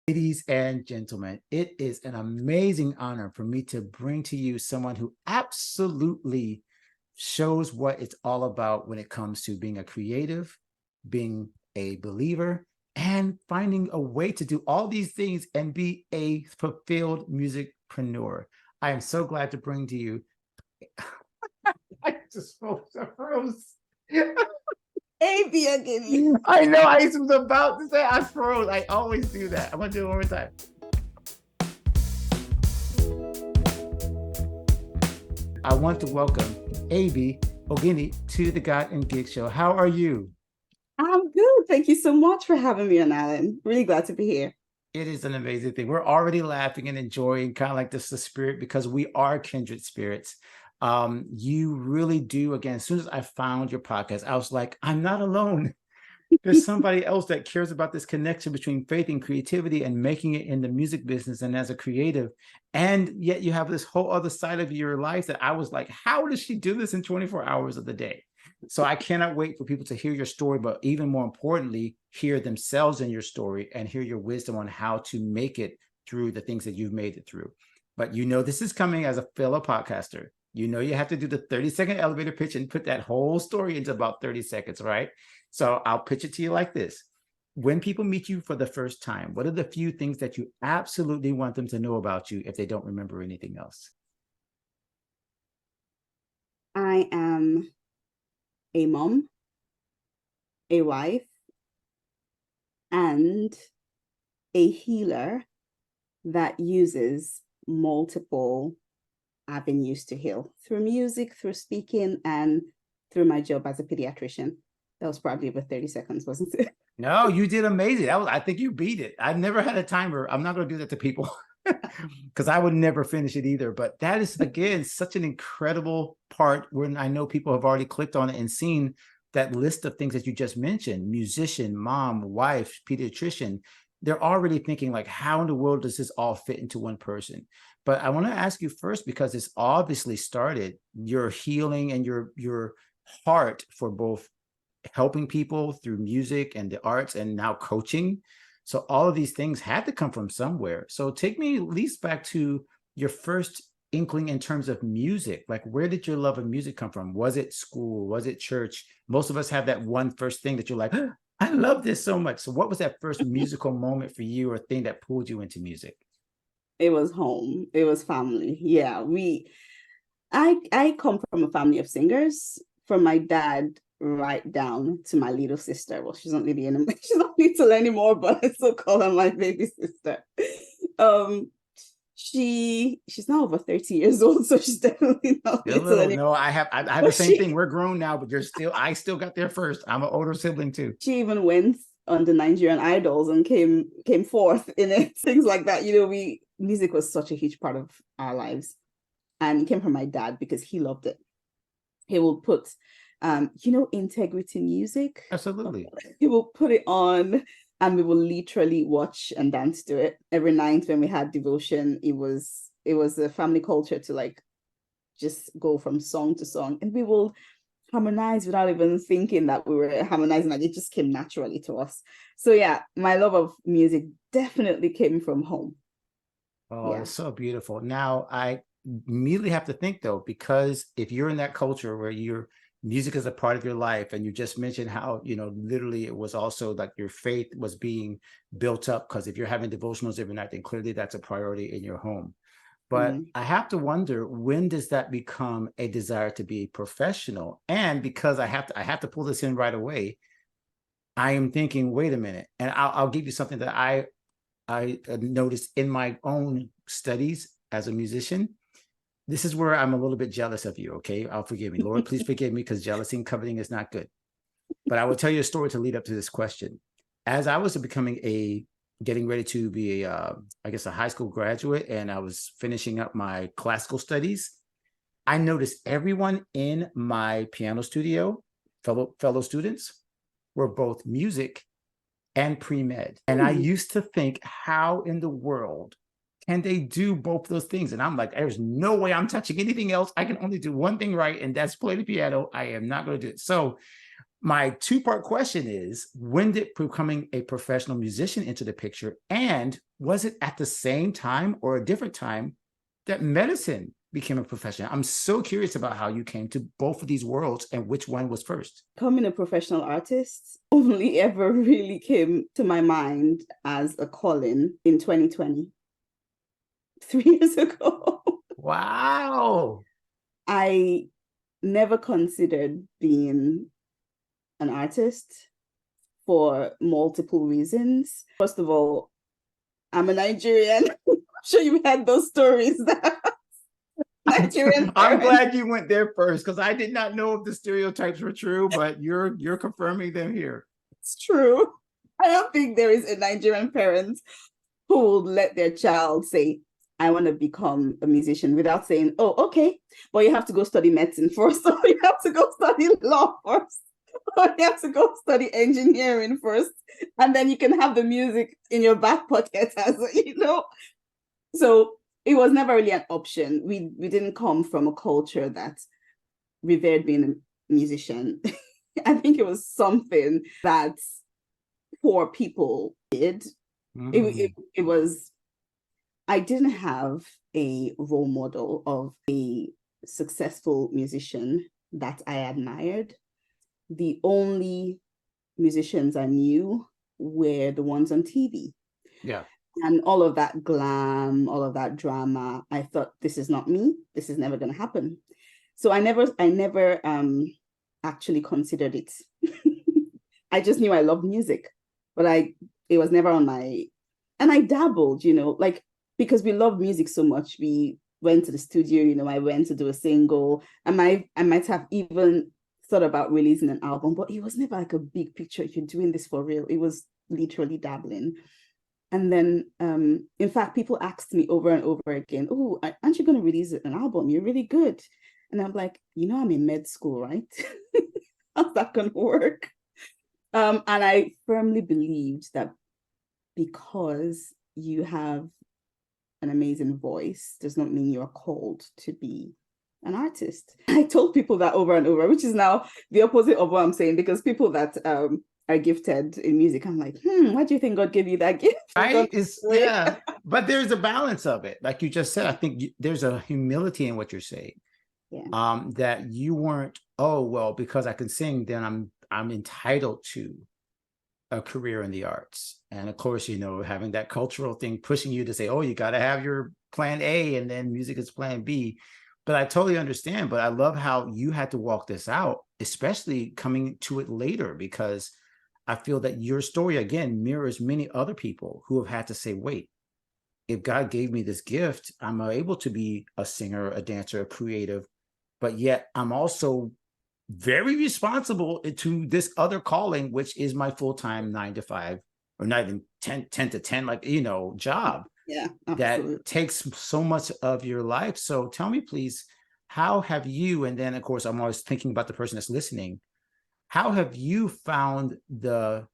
Ladies and gentlemen, it is an amazing honor for me to bring to you someone who absolutely shows what it's all about when it comes to being a creative, being a believer, and finding a way to do all these things and be a fulfilled musicpreneur. I am so glad to bring to you. I just froze. Ebi Oginni. I know I was about to say I froze. I always do that. I'm gonna do it one more time. I want to welcome Ebi Oginni to the God and Gig Show. How are you? I'm good. Thank you so much for having me on, Alan. Really glad to be here. It is an amazing thing. We're already laughing and enjoying kind of like this the spirit because we are kindred spirits. You really do. Again, as soon as I found your podcast, I was like, I'm not alone. There's somebody else that cares about this connection between faith and creativity and making it in the music business and as a creative. And yet you have this whole other side of your life that I was like, how does she do this in 24 hours of the day? So I cannot wait for people to hear your story, but even more importantly, hear themselves in your story and hear your wisdom on how to make it through the things that you've made it through. But you know, this is coming as a fellow podcaster. You know, you have to do the 30-second elevator pitch and put that whole story into about 30 seconds, right? So I'll pitch it to you like this. When people meet you for the first time, what are the few things that you absolutely want them to know about you if they don't remember anything else? I am a mom, a wife, and a healer that uses multiple avenues to heal through music, through speaking, and through my job as a pediatrician. That was probably about 30 seconds, wasn't it? No, you did amazing. I think you beat it. I've never had a timer. I'm not going to do that to people because I would never finish it either. But that is, again, such an incredible part when I know people have already clicked on it and seen that list of things that you just mentioned: musician, mom, wife, pediatrician. They're already thinking like, how in the world does this all fit into one person? But I want to ask you first, because it's obviously started your healing and your heart for both helping people through music and the arts and now coaching. So all of these things had to come from somewhere. So take me at least back to your first inkling in terms of music. Like, where did your love of music come from? Was it school? Was it church? Most of us have that one first thing that you're like, oh, I love this so much. So what was that first musical moment for you or thing that pulled you into music? It was home. It was family. Yeah, I come from a family of singers. From my dad right down to my little sister. Well, she's not really she's not little anymore, but I still call her my baby sister. She's now over 30 years old, so she's definitely not little anymore. No, I have the same thing. We're grown now, but I still got there first. I'm an older sibling too. She even went on the Nigerian Idols and came forth in it, things like that. You know, music was such a huge part of our lives, and it came from my dad because he loved it. He will put integrity music. Absolutely. He will put it on and we will literally watch and dance to it every night when we had devotion. It was a family culture to like just go from song to song, and we will harmonize without even thinking that we were harmonizing. Like, it just came naturally to us. So yeah, my love of music definitely came from home. Oh, yeah. It's so beautiful. Now I immediately have to think though, because if you're in that culture where your music is a part of your life, and you just mentioned how, literally it was also like your faith was being built up, because if you're having devotionals every night, then clearly that's a priority in your home. But I have to wonder, when does that become a desire to be professional? And because I have to pull this in right away, I am thinking, wait a minute, and I'll give you something that I noticed in my own studies as a musician. This is where I'm a little bit jealous of you, okay? Forgive me. Lord, please forgive me, because jealousy and coveting is not good. But I will tell you a story to lead up to this question. As I was getting ready to be a high school graduate, and I was finishing up my classical studies, I noticed everyone in my piano studio, fellow students, were both music and pre-med. And I used to think, how in the world can they do both those things? And I'm like, there's no way I'm touching anything else. I can only do one thing right, and that's play the piano. I am not going to do it. So My two-part question is, when did becoming a professional musician enter the picture? And was it at the same time or a different time that medicine became a profession? I'm so curious about how you came to both of these worlds and which one was first. Becoming a professional artist only ever really came to my mind as a calling in 2020, 3 years ago. Wow. I never considered being an artist for multiple reasons. First of all, I'm a Nigerian. I'm sure you had those stories. Nigerian I'm parents. glad you went there first, because I did not know if the stereotypes were true, but you're confirming them here. It's true. I don't think there is a Nigerian parent who will let their child say, I want to become a musician without saying, oh, okay, but you have to go study medicine first, or you have to go study law first, or you have to go study engineering first, and then you can have the music in your back pocket, as you know. So it was never really an option. We didn't come from a culture that revered being a musician. I think it was something that poor people did. It was, I didn't have a role model of a successful musician that I admired. The only musicians I knew were the ones on TV. Yeah. And all of that glam, all of that drama, I thought, this is not me. This is never going to happen. So I never actually considered it. I just knew I loved music, but it was never on my, and I dabbled, like, because we love music so much. We went to the studio, I went to do a single. I might have even thought about releasing an album, but it was never like a big picture. You're doing this for real. It was literally dabbling. And then, in fact, people asked me over and over again, oh, aren't you going to release an album? You're really good. And I'm like, I'm in med school, right? How's that going to work? And I firmly believed that because you have an amazing voice does not mean you're called to be an artist. I told people that over and over, which is now the opposite of what I'm saying, because people that are gifted in music, I'm like, why do you think God gave you that gift? Right? Yeah. But there's a balance of it. Like you just said, I think there's a humility in what you're saying. Yeah. That you weren't, oh, well, because I can sing, then I'm entitled to a career in the arts. And of course, having that cultural thing pushing you to say, oh, you got to have your plan A and then music is plan B. But I totally understand. But I love how you had to walk this out, especially coming to it later, because I feel that your story, again, mirrors many other people who have had to say, wait, if God gave me this gift, I'm able to be a singer, a dancer, a creative, but yet I'm also very responsible to this other calling, which is my full-time 9 to 5, or not even 10 to 10, like, job. Yeah, absolutely. That takes so much of your life. So tell me, please, how have you, and then of course, I'm always thinking about the person that's listening, how have you found the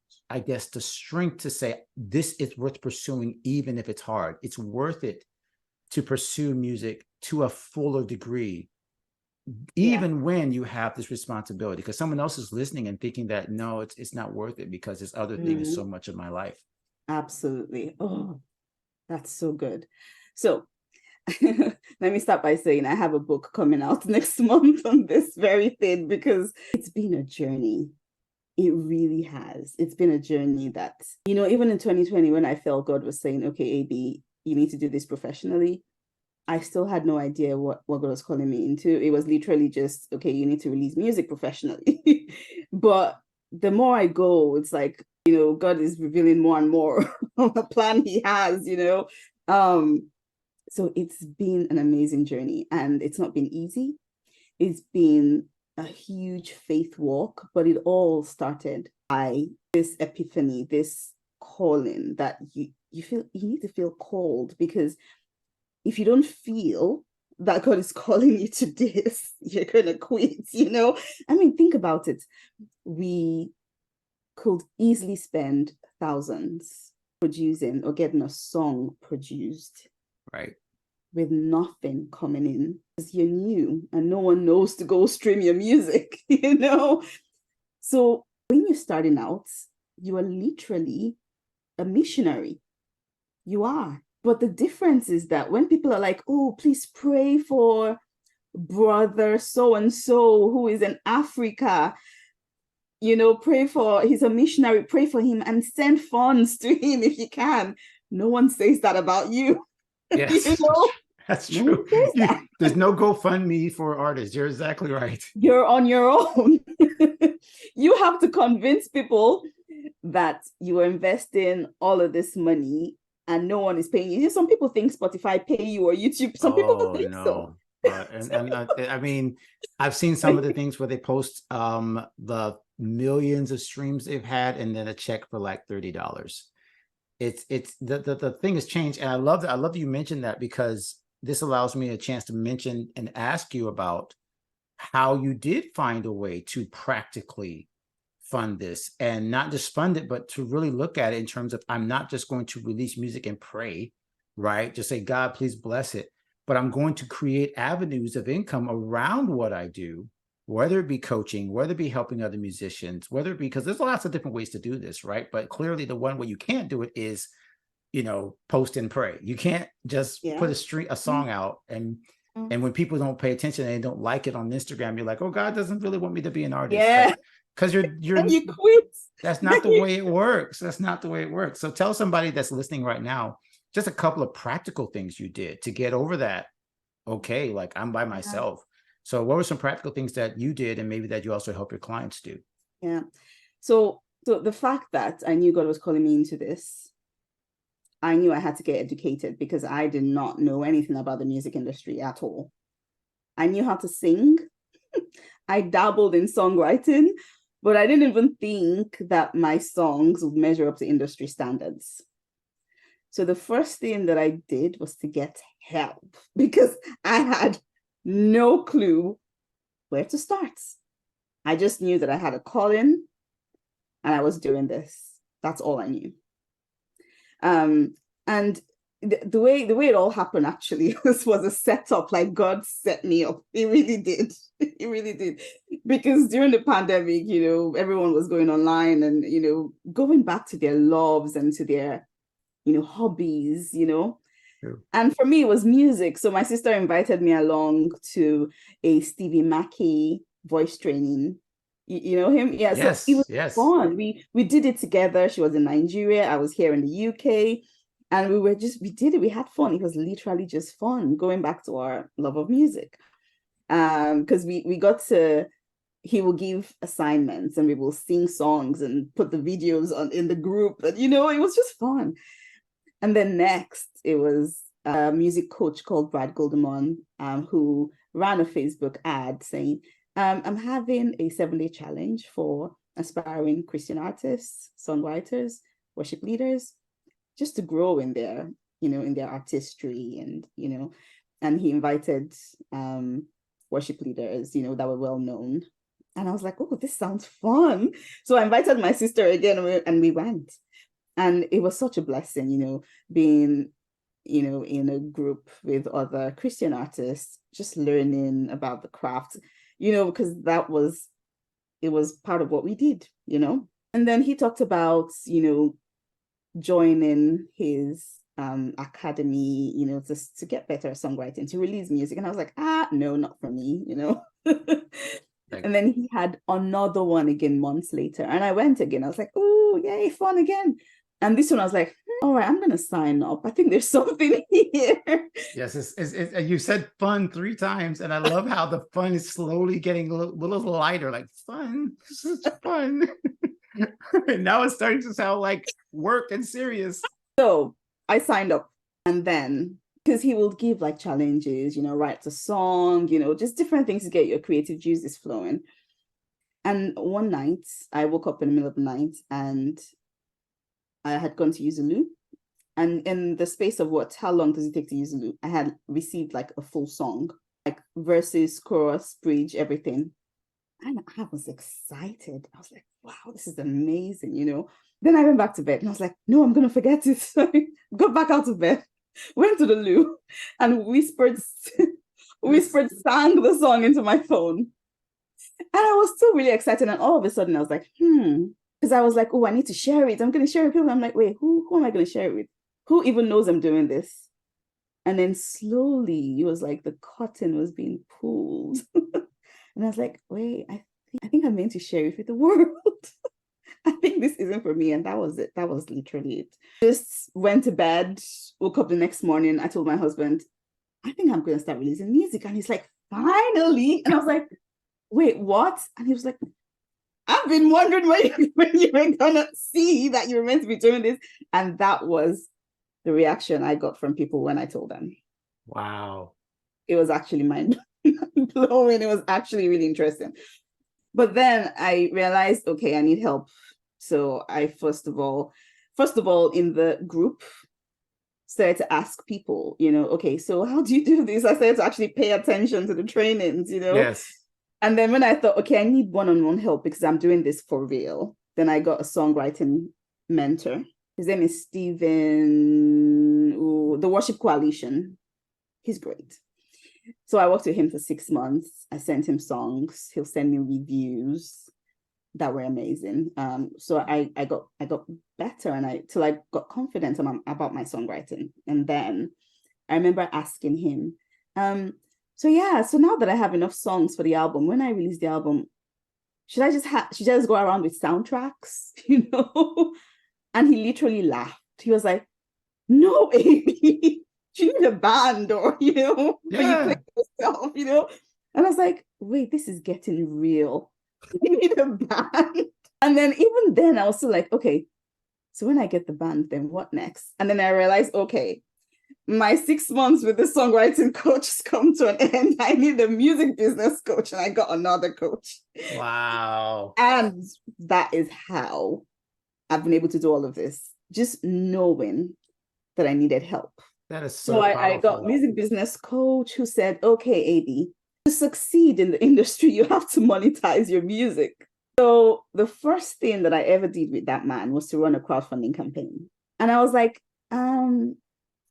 strength to say, this is worth pursuing, even if it's hard? It's worth it to pursue music to a fuller degree, even when you have this responsibility, because someone else is listening and thinking that, no, it's not worth it because this other thing is so much of my life. Absolutely. Oh, that's so good. So let me start by saying I have a book coming out next month on this very thing, because it's been a journey. It really has. It's been a journey that, even in 2020, when I felt God was saying, okay, Ebi, you need to do this professionally, I still had no idea what God was calling me into. It was literally just, okay, you need to release music professionally. But the more I go, it's like, God is revealing more and more of the plan he has, So it's been an amazing journey, and it's not been easy. It's been a huge faith walk, but it all started by this epiphany, this calling that you feel you need to feel called, because if you don't feel that God is calling you to this, you're gonna quit, I mean, think about it. We could easily spend thousands producing or getting a song produced, right, with nothing coming in, because you're new and no one knows to go stream your music, So when you're starting out, you are literally a missionary. You are. But the difference is that when people are like, oh, please pray for brother so and so who is in Africa, pray for, he's a missionary, pray for him and send funds to him if you can. No one says that about you. Yes, that's No one true. says that. There's no GoFundMe for artists. You're exactly right. You're on your own. You have to convince people that you are investing all of this money and no one is paying you. Some people think Spotify pay you or YouTube. Some people don't think so. I mean, I've seen some of the things where they post the millions of streams they've had and then a check for like $30. It's the thing has changed, and I love that you mentioned that, because this allows me a chance to mention and ask you about how you did find a way to practically fund this, and not just fund it, but to really look at it in terms of, I'm not just going to release music and pray, right? Just say, God, please bless it. But I'm going to create avenues of income around what I do, whether it be coaching, whether it be helping other musicians, whether it be, because there's lots of different ways to do this, right? But clearly the one way you can't do it is, post and pray. You can't just put a song out and when people don't pay attention and they don't like it on Instagram, you're like, oh, God doesn't really want me to be an artist. Yeah. Because you're and you quit. That's not the way it works. That's not the way it works. So tell somebody that's listening right now, just a couple of practical things you did to get over that. Okay, like, I'm by myself. So what were some practical things that you did, and maybe that you also help your clients do? Yeah. So the fact that I knew God was calling me into this, I knew I had to get educated, because I did not know anything about the music industry at all. I knew how to sing. I dabbled in songwriting, but I didn't even think that my songs would measure up to industry standards. So the first thing that I did was to get help, because I had no clue where to start. I just knew that I had a calling and I was doing this. That's all I knew. And the way it all happened actually was a setup. Like, God set me up. He really did. He really did. Because during the pandemic, everyone was going online and, going back to their loves and to their, hobbies, True. And for me, it was music. So my sister invited me along to a Stevie Mackey voice training. You know him? Yeah. Yes, so it was fun. We did it together. She was in Nigeria. I was here in the UK. And we did it. We had fun. It was literally just fun, going back to our love of music. Because we got to, he will give assignments and we will sing songs and put the videos in the group. And, it was just fun. And then next, it was a music coach called Brad Goldemon, who ran a Facebook ad saying, I'm having a 7-day challenge for aspiring Christian artists, songwriters, worship leaders, just to grow in their, in their artistry. And, and he invited worship leaders, that were well known. And I was like, oh, this sounds fun. So I invited my sister again and we went. And it was such a blessing, being, in a group with other Christian artists, just learning about the craft, because it was part of what we did, And then he talked about, joining his academy, just to get better at songwriting, to release music. And I was like, no, not for me, And then he had another one again months later. And I went again. I was like, oh, yay, fun again. And this one, I was like, all right, I'm going to sign up. I think there's something here. Yes, you said fun 3 times. And I love how the fun is slowly getting a little lighter, like fun. This is fun. And now it's starting to sound like work and serious. So I signed up. And then, because he will give like challenges, write a song, just different things to get your creative juices flowing. And one night, I woke up in the middle of the night and I had gone to use a loo. And in the space of how long does it take to use a loo? I had received like a full song, like verses, chorus, bridge, everything. And I was excited. I was like, wow, this is amazing, Then I went back to bed and I was like, no, I'm going to forget it. So I got back out of bed, went to the loo and whispered sang the song into my phone. I was still really excited. And all of a sudden I was like, because I was like, oh, I need to share it. I'm going to share it with people. I'm like, wait, who am I going to share it with? Who even knows I'm doing this? And then slowly it was like the curtain was being pulled. And I was like, wait, I think I'm meant to share it with the world. I think this isn't for me. And that was it. That was literally it. Just went to bed, woke up the next morning. I told my husband, I think I'm going to start releasing music. And he's like, finally. And I was like, wait, what? And he was like, I've been wondering when you were going to see that you were meant to be doing this. And that was the reaction I got from people when I told them. Wow. It was actually mind blowing. It was actually really interesting. But then I realized, okay, I need help. So I first of all, in the group, started to ask people, okay, so how do you do this? I started to actually pay attention to the trainings, Yes. And then when I thought, okay, I need one-on-one help because I'm doing this for real, then I got a songwriting mentor. His name is Stephen, the Worship Coalition. He's great. So I worked with him for 6 months. I sent him songs. He'll send me reviews that were amazing. So I got better till I got confident about my songwriting. And then I remember asking him, so now that I have enough songs for the album, when I release the album, should I just go around with soundtracks, And he literally laughed. He was like, no, Ebi, you need a band or, when you play yourself, And I was like, wait, this is getting real. You need a band. And then even then I was still like, okay, so when I get the band, then what next? And then I realized, okay, my 6 months with the songwriting coach has come to an end. I need a music business coach, and I got another coach. Wow. And that is how I've been able to do all of this, just knowing that I needed help. That is so I got music business coach who said, okay, Ebi, to succeed in the industry, you have to monetize your music. So the first thing that I ever did with that man was to run a crowdfunding campaign. And I was like,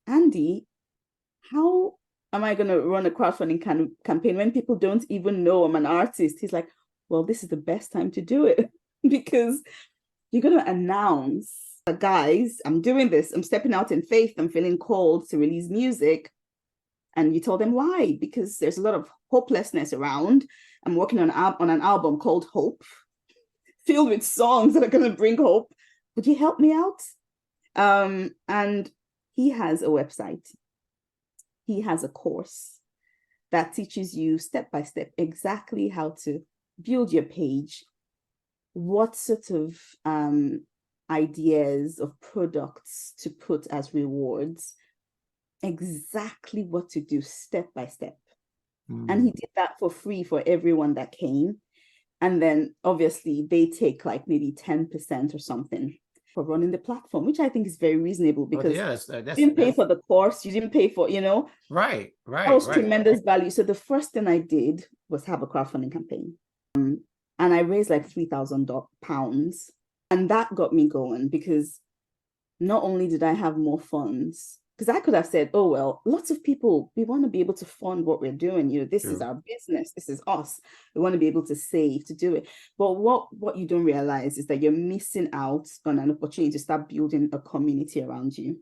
Andy, how am I going to run a crowdfunding campaign when people don't even know I'm an artist? He's like, well, this is the best time to do it because you're going to announce, guys, I'm doing this. I'm stepping out in faith. I'm feeling called to release music. And you told them why? Because there's a lot of hopelessness around. I'm working on an album called Hope, filled with songs that are going to bring hope. Would you help me out? And he has a website. He has a course that teaches you step by step exactly how to build your page, what sort of ideas of products to put as rewards, exactly what to do step by step. And he did that for free for everyone that came. And then obviously they take like maybe 10% or something for running the platform, which I think is very reasonable because you didn't pay for the course, you didn't pay for, Right. That was tremendous value. So the first thing I did was have a crowdfunding campaign. And I raised like £3,000. And that got me going because not only did I have more funds, because I could have said, oh, well, lots of people, we want to be able to fund what we're doing. This is our business. This is us. We want to be able to save to do it. But what you don't realize is that you're missing out on an opportunity to start building a community around you.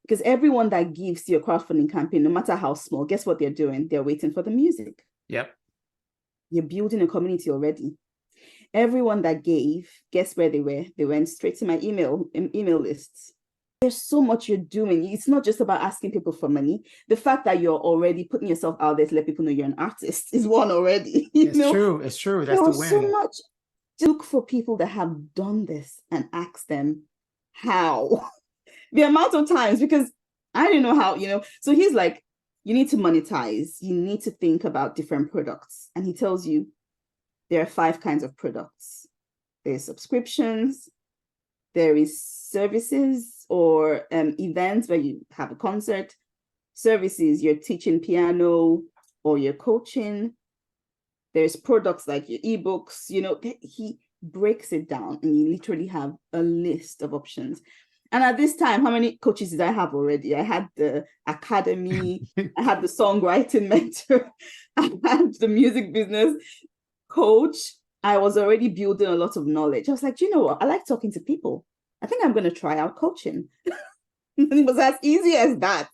Because everyone that gives to your crowdfunding campaign, no matter how small, guess what they're doing? They're waiting for the music. Yep. You're building a community already. Everyone that gave, guess where they were? They went straight to my email lists. There's so much you're doing. It's not just about asking people for money. The fact that you're already putting yourself out there to let people know you're an artist is one already. It's true. It's true. That's the win. So much. Look for people that have done this and ask them how. The amount of times, because I didn't know how, So he's like, you need to monetize. You need to think about different products. And he tells you there are 5 kinds of products. There's subscriptions. There is services or events where you have a concert. Services, you're teaching piano or you're coaching. There's products like your ebooks, he breaks it down and you literally have a list of options. And at this time, how many coaches did I have already? I had the academy, I had the songwriting mentor, I had the music business coach, I was already building a lot of knowledge. I was like, you know what? I like talking to people. I think I'm going to try out coaching. It was as easy as that.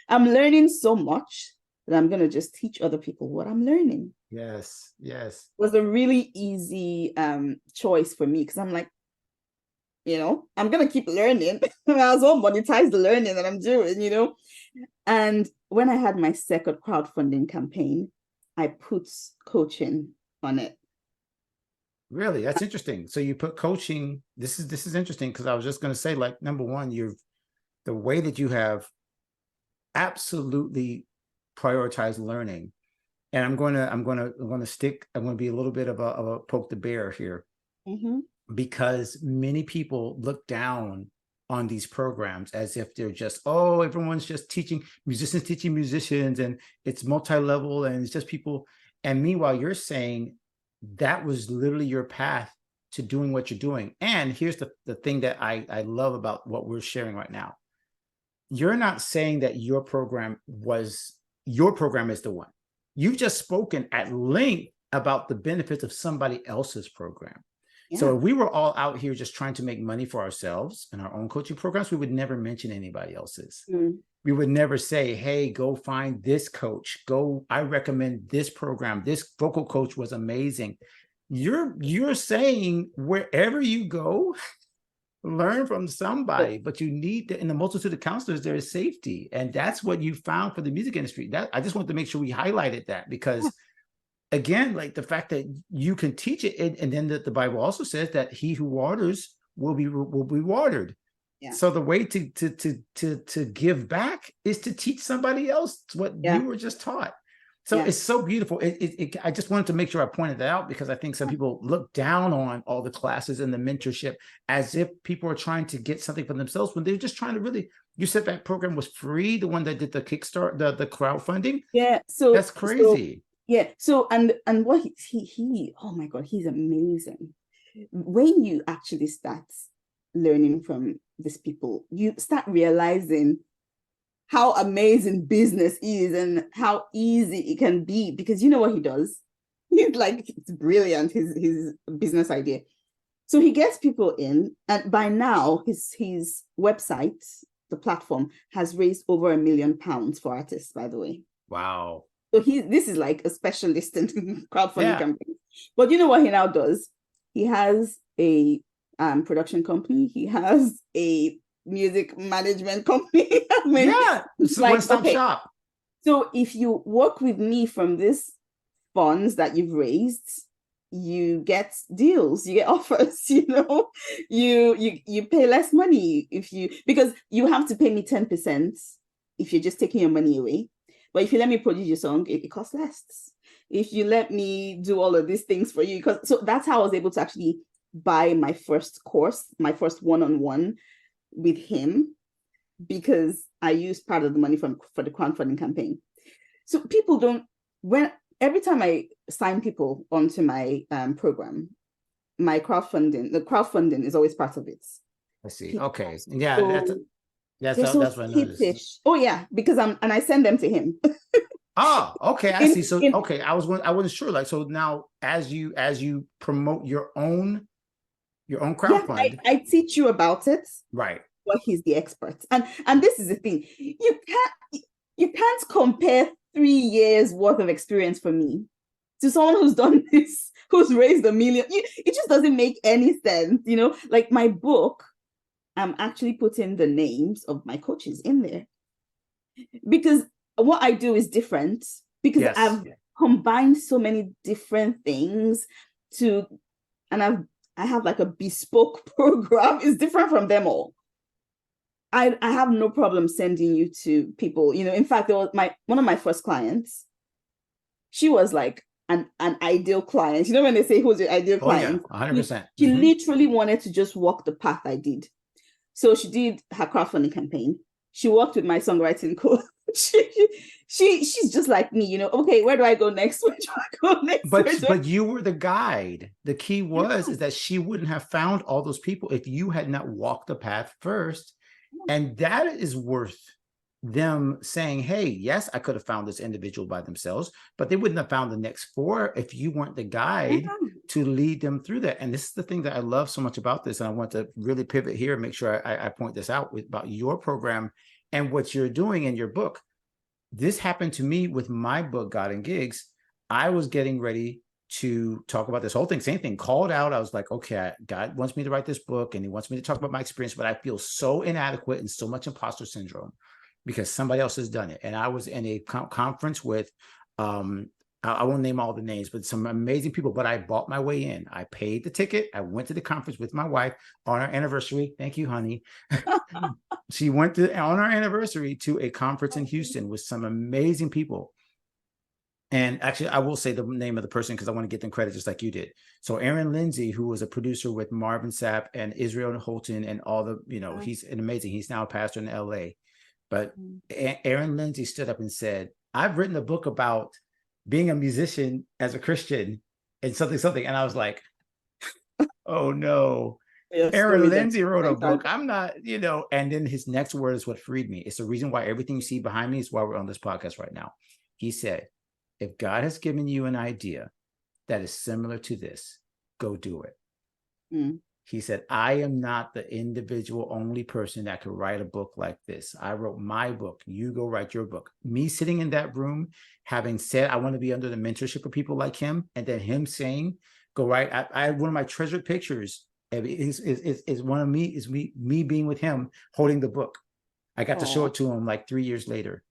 I'm learning so much that I'm going to just teach other people what I'm learning. Yes. Yes. It was a really easy choice for me, because I'm like, I'm going to keep learning. I might as well monetize the learning that I'm doing. And when I had my second crowdfunding campaign, I put coaching on it. Really? That's interesting. So you put coaching. This is interesting, because I was just going to say, like, number one, the way that you have absolutely prioritized learning. And I'm going to be a little bit of a poke the bear here, because many people look down on these programs as if they're just, oh, everyone's just teaching musicians, and it's multi-level, and it's just people. And meanwhile, you're saying that was literally your path to doing what you're doing. And here's the thing that I love about what we're sharing right now. You're not saying that your program is the one. You've just spoken at length about the benefits of somebody else's program. Yeah. So if we were all out here just trying to make money for ourselves and our own coaching programs, we would never mention anybody else's. We would never say, hey, go find this coach. I recommend this program. This vocal coach was amazing. You're saying wherever you go, learn from somebody, but you need in the multitude of counselors, there is safety. And that's what you found for the music industry. That I just wanted to make sure we highlighted that, because again, like the fact that you can teach it, and then the Bible also says that he who waters will be watered. Yeah. So the way to give back is to teach somebody else what you were just taught. So it's so beautiful. I just wanted to make sure I pointed that out, because I think some people look down on all the classes and the mentorship as if people are trying to get something for themselves, when they're just trying to really. You said that program was free, the one that did the Kickstart, the crowdfunding. Yeah, so that's crazy. So and what he oh my God, he's amazing. When you actually start learning from these people, you start realizing how amazing business is and how easy it can be, because you know what he does? He's like, it's brilliant, his business idea. So he gets people in, and by now his website, the platform, has raised over £1 million for artists, by the way. Wow. So this is like a specialist in crowdfunding campaigns. But you know what he now does? He has a production company. He has a music management company. I mean, it's like, one-stop shop. So if you work with me from these funds that you've raised, you get deals, you get offers, you pay less money because you have to pay me 10% if you're just taking your money away. But if you let me produce your song, it costs less. If you let me do all of these things for you, so that's how I was able to actually buy my first course, my first one-on-one with him, because I used part of the money for the crowdfunding campaign. So people every time I sign people onto my program, the crowdfunding is always part of it. I see. Okay. Yeah. So, that's what I noticed. Oh yeah, because I send them to him. Oh, okay. I see. So okay, I wasn't sure. Like, so now as you promote your own crowdfund, I teach you about it. Right. But he's the expert. And this is the thing. You can't compare 3 years worth of experience for me to someone who's done this, who's raised $1 million. It just doesn't make any sense, like my book. I'm actually putting the names of my coaches in there, because what I do is different, because I've combined so many different things and I have like a bespoke program. It's different from them all. I have no problem sending you to people, in fact, there was one of my first clients. She was like an ideal client. When they say who's your ideal client? Yeah, 100%. She literally wanted to just walk the path I did. So she did her crowdfunding campaign. She worked with my songwriting coach. She's just like me, okay, where do I go next? Where do I go next? But you were the guide. The key is that she wouldn't have found all those people if you had not walked the path first. And that is worth them saying, hey, yes, I could have found this individual by themselves, but they wouldn't have found the next four if you weren't the guide to lead them through that. And this is the thing that I love so much about this. And I want to really pivot here and make sure I point this out about your program and what you're doing in your book. This happened to me with my book, God and Gigs. I was getting ready to talk about this whole thing, same thing, called out. I was like, okay, God wants me to write this book and he wants me to talk about my experience, but I feel so inadequate and so much imposter syndrome because somebody else has done it. And I was in a conference with, I won't name all the names, but some amazing people, but I bought my way in. I paid the ticket. I went to the conference with my wife on our anniversary. Thank you, honey. She went to, on our anniversary, to a conference in Houston with some amazing people. And actually, I will say the name of the person because I want to get them credit just like you did. So Aaron Lindsay, who was a producer with Marvin Sapp and Israel Houghton and all the, he's an amazing, he's now a pastor in LA. But Aaron Lindsay stood up and said, I've written a book about being a musician as a Christian and something. And I was like, oh no. Aaron Lindsay wrote a book. I'm not, and then his next word is what freed me. It's the reason why everything you see behind me is why we're on this podcast right now. He said, if God has given you an idea that is similar to this, go do it. He said, I am not the individual only person that could write a book like this. I wrote my book. You go write your book. Me sitting in that room, having said, I want to be under the mentorship of people like him. And then him saying, go write. I one of my treasured pictures is one of me, is me being with him holding the book. I got to show it to him like 3 years later.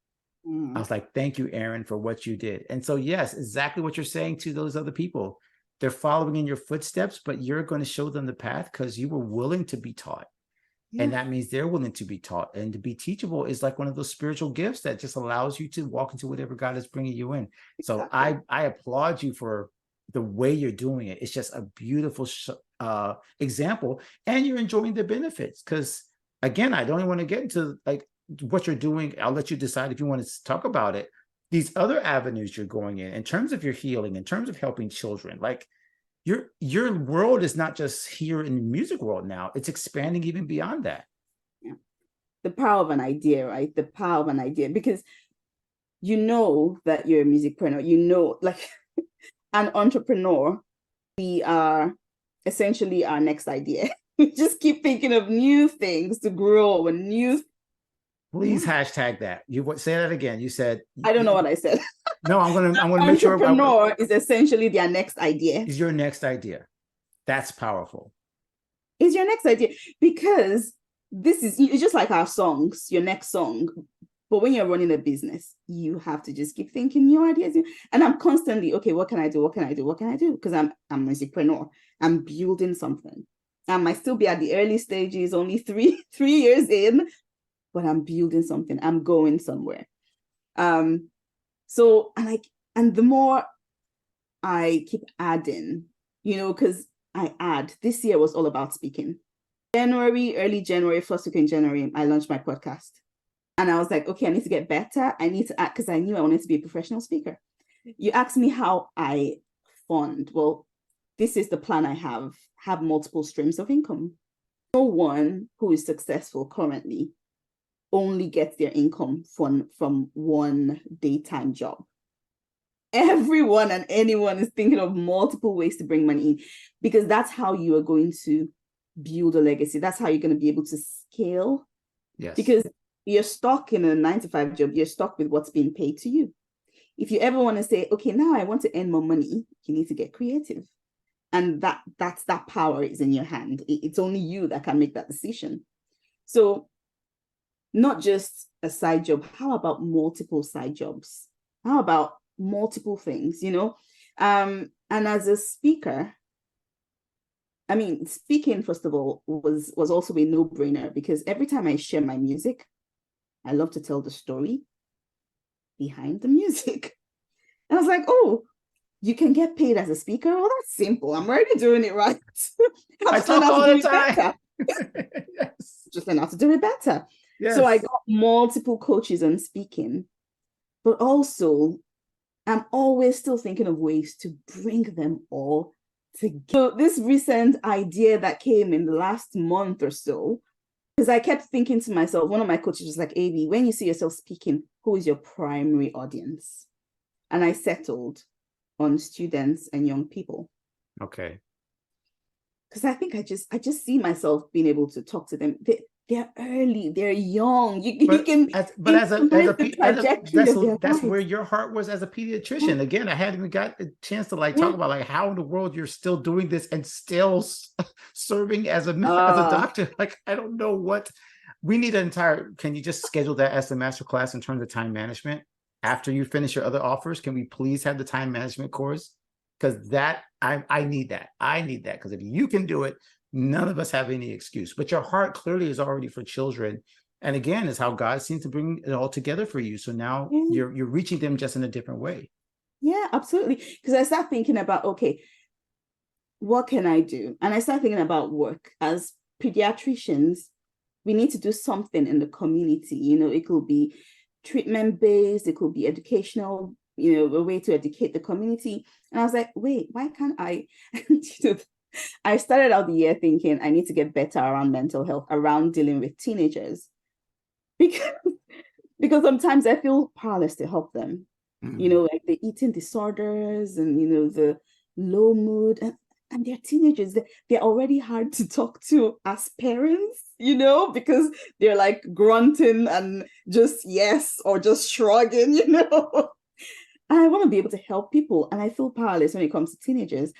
I was like, thank you, Aaron, for what you did. And so, yes, exactly what you're saying to those other people. They're following in your footsteps, but you're going to show them the path because you were willing to be taught. Yeah. And that means they're willing to be taught. And to be teachable is like one of those spiritual gifts that just allows you to walk into whatever God is bringing you in. So exactly. I applaud you for the way you're doing it. It's just a beautiful example. And you're enjoying the benefits because, again, I don't even want to get into like what you're doing. I'll let you decide if you want to talk about it. These other avenues you're going in terms of your healing, in terms of helping children, like your world is not just here in the music world now, it's expanding even beyond that. Yeah. The power of an idea, right? The power of an idea, because that you're a musicpreneur, like an entrepreneur, we are essentially our next idea. We just keep thinking of new things to grow and new. Please hashtag that. You say that again. You said, I don't know what I said. No, I'm gonna make sure. Entrepreneur is essentially their next idea. Is your next idea. That's powerful. Is your next idea, because it's just like our songs, your next song. But when you're running a business, you have to just keep thinking new ideas. And I'm constantly, okay, what can I do? What can I do? What can I do? Because I'm a musicpreneur. I'm building something. I might still be at the early stages, only three years in, but I'm building something. I'm going somewhere. So and the more I keep adding, because this year was all about speaking. Early January, first week in January, I launched my podcast. And I was like, okay, I need to get better. I need to add, because I knew I wanted to be a professional speaker. You asked me how I fund. Well, this is the plan I have multiple streams of income. No one who is successful currently only gets their income from one daytime job. Everyone and anyone is thinking of multiple ways to bring money in, because that's how you are going to build a legacy. That's how you're going to be able to scale. Yes. Because you're stuck in a 9-to-5 job. You're stuck with what's being paid to you. If you ever want to say, okay, now I want to earn more money, you need to get creative. And that power is in your hand. It's only you that can make that decision. So not just a side job. How about multiple side jobs? How about multiple things, And as a speaker, speaking, first of all, was also a no-brainer, because every time I share my music, I love to tell the story behind the music. And I was like, oh, you can get paid as a speaker? Well, that's simple. I'm already doing it right. I talk all the time. Yes. Just learn how to do it better. Yes. So I got multiple coaches on speaking, but also I'm always still thinking of ways to bring them all together. So this recent idea that came in the last month or so Because I kept thinking to myself, one of my coaches was like, Ebi, when you see yourself speaking, who is your primary audience? And I settled on students and young people. Okay. Because I think I just see myself being able to talk to them. They're early, they're young. You can As a the trajectory of their that's where lives. your heart was as a pediatrician. Again, I hadn't even got a chance to like talk about like how in the world you're still doing this and still serving as a doctor. Like, I don't know what we need can you just schedule that as the master class in terms of time management after you finish your other offers? Can we please have the time management course? Because I need that. I need that, because if you can do it, none of us have any excuse. But your heart clearly is already for children, and again, is how God seems to bring it all together for you. So now you're reaching them just in a different way. Yeah, absolutely. Because I start thinking about, okay, what can I do? And I start thinking about work. As pediatricians, we need to do something in the community. It could be treatment based, it could be educational, a way to educate the community. And I was like, wait, why can't I? I started out the year thinking I need to get better around mental health, around dealing with teenagers, because sometimes I feel powerless to help them. Like the eating disorders and the low mood, and they're teenagers. They're already hard to talk to as parents, because they're like grunting and just yes or just shrugging. And I want to be able to help people, and I feel powerless when it comes to teenagers.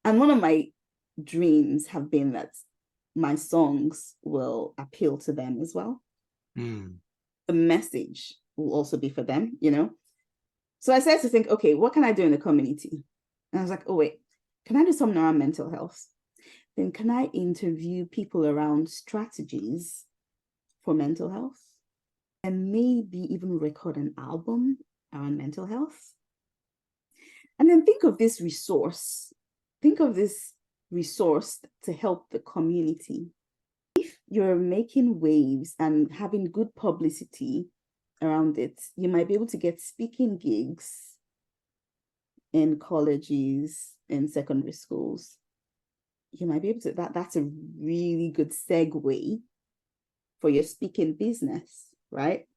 And one of my dreams have been that my songs will appeal to them as well. The message will also be for them, So I started to think, okay, what can I do in the community? And I was like, oh, wait, can I do something around mental health? Then can I interview people around strategies for mental health? And maybe even record an album around mental health? And then think of this resource. Think of this resource to help the community. If you're making waves and having good publicity around it, you might be able to get speaking gigs in colleges, in secondary schools. You might be able to, that's a really good segue for your speaking business, right?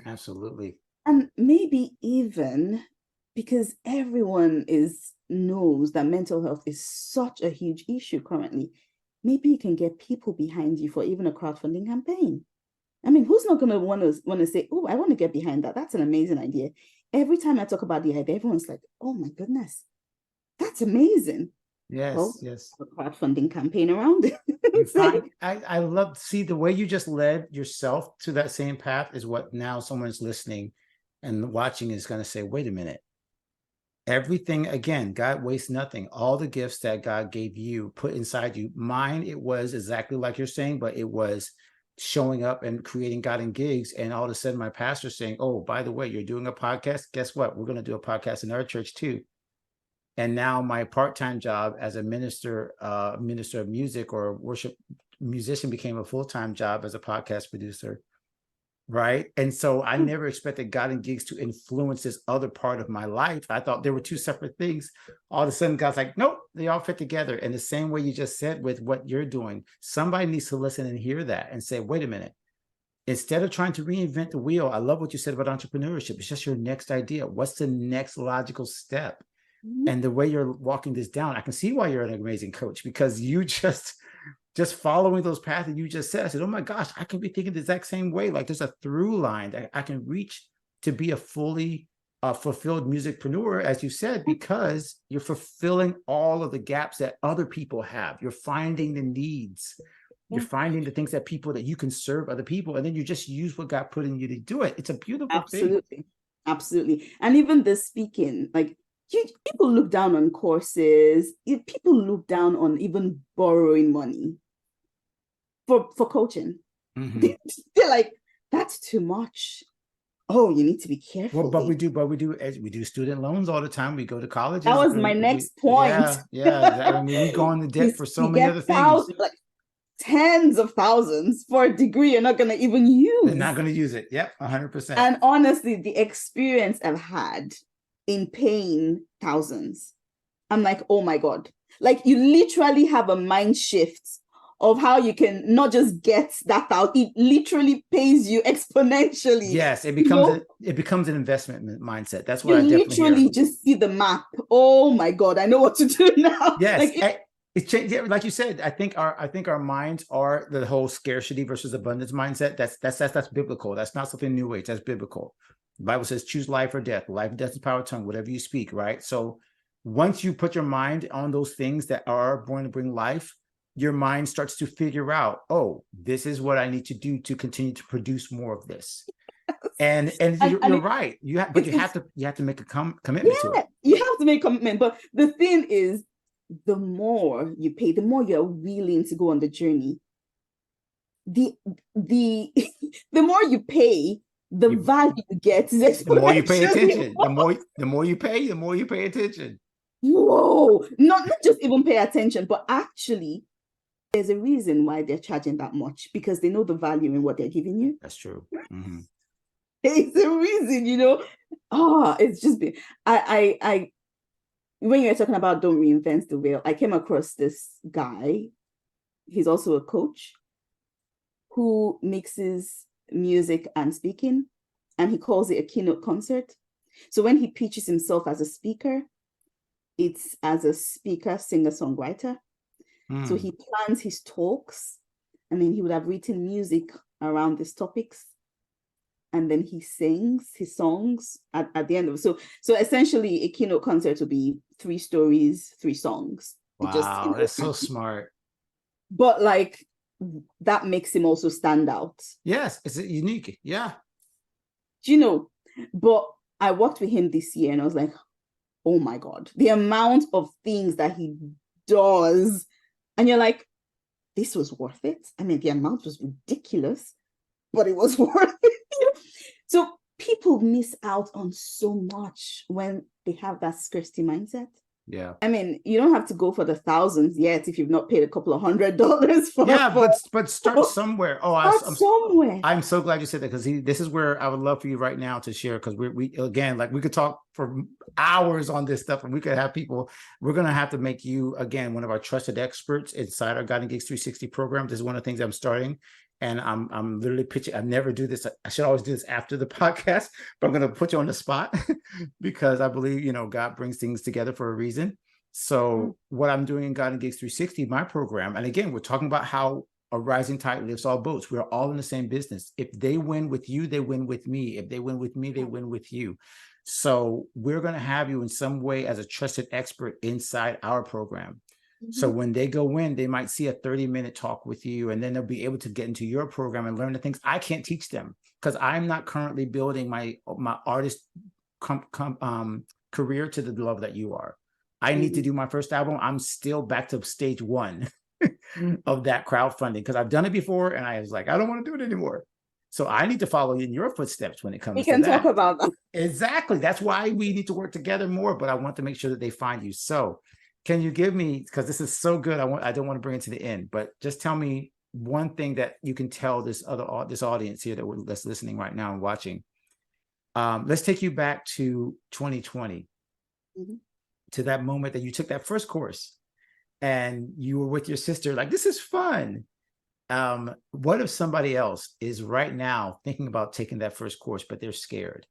Absolutely. And maybe even because everyone knows that mental health is such a huge issue currently, maybe you can get people behind you for even a crowdfunding campaign. I mean, who's not going to want to say, oh, I want to get behind that. That's an amazing idea. Every time I talk about the idea, everyone's like, oh my goodness, that's amazing. Yes, well, yes. A crowdfunding campaign around it. I love to see the way you just led yourself to that same path is what now someone's listening and watching is going to say, wait a minute. Everything, again, God wastes nothing. All the gifts that God gave you, put inside you. Mine, it was exactly like you're saying, but it was showing up and creating God in gigs. And all of a sudden my pastor's saying, oh, by the way, you're doing a podcast. Guess what? We're going to do a podcast in our church too. And now my part-time job as a minister of music or worship musician became a full-time job as a podcast producer. Right. And so I never expected God in gigs to influence this other part of my life. I thought there were two separate things. All of a sudden, God's like, nope, they all fit together. And the same way you just said with what you're doing, somebody needs to listen and hear that and say, wait a minute. Instead of trying to reinvent the wheel, I love what you said about entrepreneurship. It's just your next idea. What's the next logical step? And the way you're walking this down, I can see why you're an amazing coach, because you just following those paths that you just said. I said, oh my gosh, I can be thinking the exact same way. Like there's a through line that I can reach to be a fully fulfilled musicpreneur, as you said, because you're fulfilling all of the gaps that other people have. You're finding the needs. You're finding the things that you can serve other people. And then you just use what God put in you to do it. It's a beautiful thing. Absolutely. And even the speaking, like people look down on courses. People look down on even borrowing money for coaching. They're like, that's too much. Oh, you need to be careful. Well, but we do student loans all the time. We go to colleges. That was my next point. Yeah. I mean, we go into debt for so many other things. Like tens of thousands for a degree you're not going to even use. They're not going to use it. Yep, 100%. And honestly, the experience I've had in paying thousands, I'm like, oh my God. Like you literally have a mind shift of how you can not just get that out, it literally pays you exponentially. Yes, it You becomes know, it becomes an investment mindset. That's you what I definitely hear. literally just see the map. Oh my God, I know what to do now. Yes, Like it's changed. Yeah, like you said, I think our minds are the whole scarcity versus abundance mindset. That's biblical. That's not something new age. That's biblical. The Bible says, choose life or death. Life and death is the power of tongue, whatever you speak, right? So once you put your mind on those things that are going to bring life, your mind starts to figure out, oh, this is what I need to do to continue to produce more of this. And you're right. But you have to make a commitment to it. You have to make a commitment. But the thing is, the more you pay, the more you're willing to go on the journey. The the more you pay, the value you get is exponentially. The more you pay attention, the more you pay, the more you pay attention. Whoa! Not just even pay attention, but actually, there's a reason why they're charging that much, because they know the value in what they're giving you. That's true. Mm-hmm. It's a reason, you know. Oh, it's just been I when you're talking about don't reinvent the wheel, I came across this guy. He's also a coach who mixes music and speaking, and he calls it a keynote concert. So when he pitches himself as a speaker, it's as a speaker, singer, songwriter. So he plans his talks, and then he would have written music around these topics, and then he sings his songs at the end of it. So essentially a keynote concert would be 3 stories, 3 songs. Wow, that's so smart. But like, that makes him also stand out. Yes, it's unique. Yeah. Do you know? But I worked with him this year and I was like, oh my God, the amount of things that he does. And you're like, this was worth it. I mean, the amount was ridiculous, but it was worth it. So people miss out on so much when they have that scarcity mindset. Yeah. I mean, you don't have to go for the thousands yet if you've not paid a couple of $100 for. Yeah, but start somewhere. Oh, I'm somewhere. I'm so glad you said that, because this is where I would love for you right now to share, because we again, like, we could talk for hours on this stuff, and we could have people. We're gonna have to make you again one of our trusted experts inside our Guiding Gigs 360 program. This is one of the things I'm starting. And I'm literally pitching. I never do this. I should always do this after the podcast, but I'm going to put you on the spot because I believe, God brings things together for a reason. So what I'm doing in Guiding Gigs 360, my program, and again, we're talking about how a rising tide lifts all boats. We're all in the same business. If they win with you, they win with me. If they win with me, they win with you. So we're going to have you in some way as a trusted expert inside our program. So when they go in, they might see a 30-minute talk with you, and then they'll be able to get into your program and learn the things I can't teach them, because I'm not currently building my artist career to the level that you are. I need to do my first album. I'm still back to stage 1 of that crowdfunding, because I've done it before and I was like, I don't want to do it anymore. So I need to follow in your footsteps when it comes to that. We can talk about that. Exactly. That's why we need to work together more, but I want to make sure that they find you. So can you give me, because this is so good, I don't want to bring it to the end, but just tell me one thing that you can tell this audience here that's listening right now and watching. Let's take you back to 2020, to that moment that you took that first course and you were with your sister, like, this is fun. What if somebody else is right now thinking about taking that first course, but they're scared?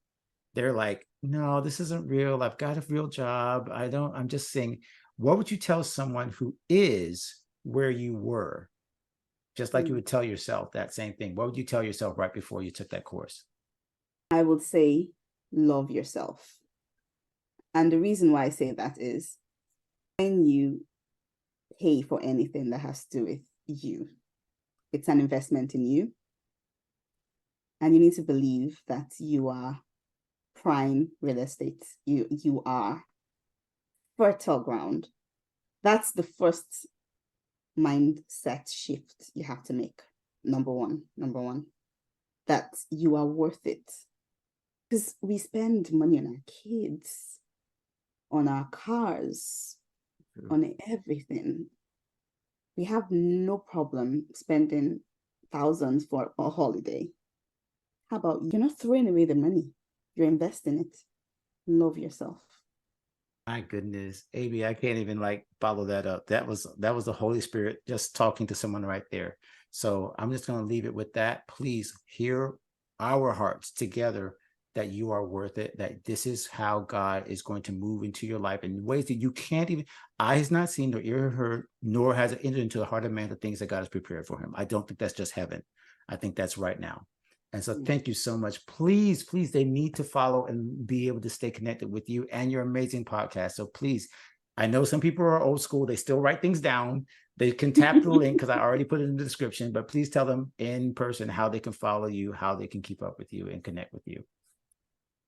They're like, no, this isn't real. I've got a real job. I'm just saying. What would you tell someone who is where you were, just like you would tell yourself that same thing? What would you tell yourself right before you took that course? I would say, love yourself. And the reason why I say that is, when you pay for anything that has to do with you, it's an investment in you. And you need to believe that you are prime real estate. You are fertile ground. That's the first mindset shift you have to make. Number one, that you are worth it. Because we spend money on our kids, on our cars, on everything. We have no problem spending thousands for a holiday. How about you're not throwing away the money, you're investing it. Love yourself. My goodness, Amy, I can't even like follow that up. That was the Holy Spirit just talking to someone right there. So I'm just going to leave it with that. Please hear our hearts together that you are worth it, that this is how God is going to move into your life in ways that you can't even, eye has not seen, nor ear heard, nor has it entered into the heart of man the things that God has prepared for him. I don't think that's just heaven. I think that's right now. And so thank you so much. Please, please, they need to follow and be able to stay connected with you and your amazing podcast. So please, I know some people are old school. They still write things down. They can tap the link because I already put it in the description, but please tell them in person how they can follow you, how they can keep up with you and connect with you.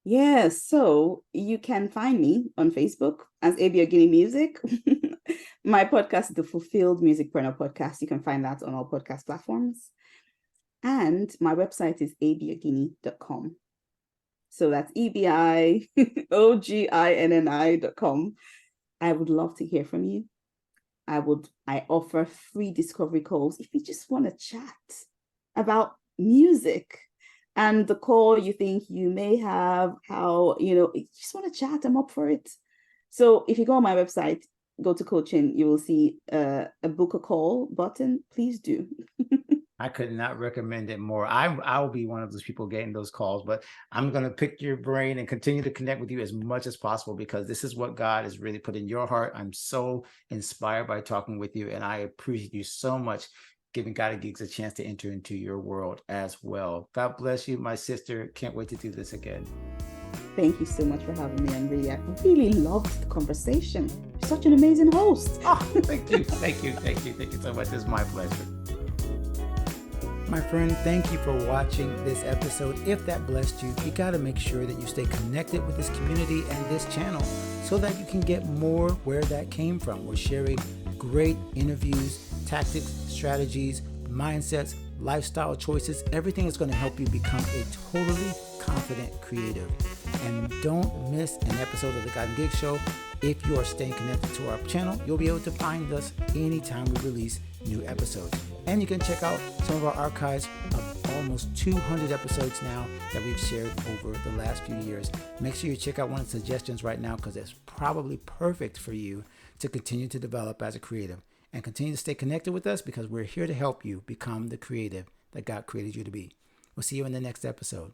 Yeah, so you can find me on Facebook as Ebi Oginni Music. My podcast is the Fulfilled Musicpreneur Podcast. You can find that on all podcast platforms. And my website is ebioginni.com. So that's EBIOGINNI.com. I would love to hear from you. I offer free discovery calls if you just want to chat about music and the call you think you may have, how, you just want to chat, I'm up for it. So if you go on my website, go to coaching, you will see a book a call button. Please do. I could not recommend it more. I'll be one of those people getting those calls, but I'm going to pick your brain and continue to connect with you as much as possible because this is what God has really put in your heart. I'm so inspired by talking with you, and I appreciate you so much giving God Geeks a chance to enter into your world as well. God bless you, my sister. Can't wait to do this again. Thank you so much for having me. I really loved the conversation. You're such an amazing host. Oh, thank you. Thank you so much. It's my pleasure. My friend, thank you for watching this episode. If that blessed you, you got to make sure that you stay connected with this community and this channel so that you can get more where that came from. We're sharing great interviews, tactics, strategies, mindsets, lifestyle choices. Everything is going to help you become a totally confident creative. And don't miss an episode of the God Gig Show. If you are staying connected to our channel, you'll be able to find us anytime we release new episodes. And you can check out some of our archives of almost 200 episodes now that we've shared over the last few years. Make sure you check out one of the suggestions right now because it's probably perfect for you to continue to develop as a creative. And continue to stay connected with us because we're here to help you become the creative that God created you to be. We'll see you in the next episode.